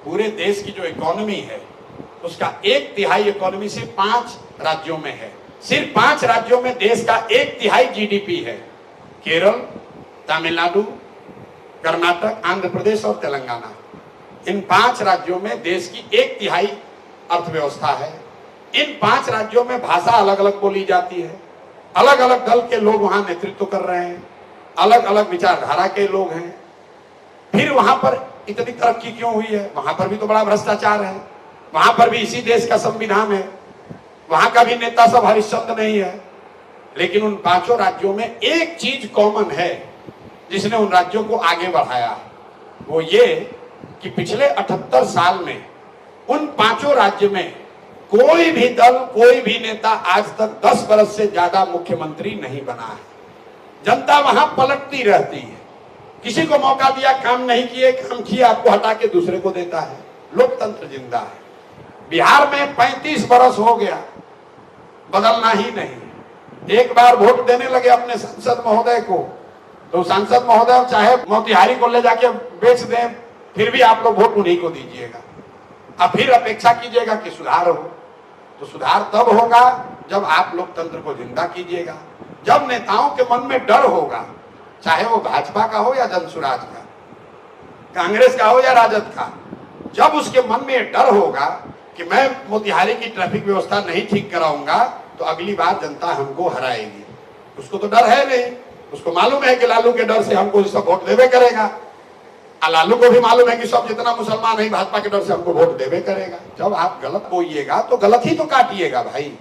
पूरे देश की जो इकोनॉमी है उसका 1/3 इकोनॉमी सिर्फ 5 राज्यों में है। सिर्फ 5 राज्यों में देश का 1/3 जीडीपी है। केरल, तमिलनाडु, कर्नाटक, आंध्र प्रदेश और तेलंगाना। इन 5 राज्यों में देश की 1/3 अर्थव्यवस्था है। इन 5 राज्यों में भाषा अलग अलग बोली जाती है। अलग अलग दल के लोग वहां नेतृत्व कर रहे हैं, अलग अलग विचारधारा के लोग हैं। फिर वहां पर इतनी तरक्की क्यों हुई है? वहां पर भी तो बड़ा भ्रष्टाचार है। वहां पर भी इसी देश का संविधान है। वहां का भी नेता सब हरिश्चंद्र नहीं है। लेकिन उन 5 राज्यों में एक चीज कॉमन है जिसने उन राज्यों को आगे बढ़ाया। वो ये कि पिछले 78 साल में उन 5 राज्य में कोई भी दल, कोई भी नेता आज तक 10 वर्ष से ज्यादा मुख्यमंत्री नहीं बना है। जनता वहां पलटती रहती है। किसी को मौका दिया, काम नहीं किए, काम किया, आपको हटा के दूसरे को देता है। लोकतंत्र जिंदा है। बिहार में 35 वर्ष हो गया, बदलना ही नहीं। एक बार वोट देने लगे अपने सांसद महोदय को, तो सांसद महोदय चाहे मोतिहारी को ले जाके बेच दें, फिर भी आप लोग वोट उन्हीं को दीजिएगा। अब फिर अपेक्षा कीजिएगा कि सुधार हो। तो सुधार तब होगा जब आप लोकतंत्र को जिंदा कीजिएगा, जब नेताओं के मन में डर होगा, चाहे वो भाजपा का हो या जनसुराज का, कांग्रेस का हो या राजद का। जब उसके मन में डर होगा कि मैं मोतिहारी की ट्रैफिक व्यवस्था नहीं ठीक कराऊंगा तो अगली बार जनता हमको हराएगी। उसको तो डर है नहीं, उसको मालूम है कि लालू के डर से हमको सब वोट देवे करेगा। लालू को भी मालूम है कि सब जितना मुसलमान है भाजपा के डर से हमको वोट देवे करेगा। जब आप गलत बोइएगा तो गलत ही तो काटिएगा भाई।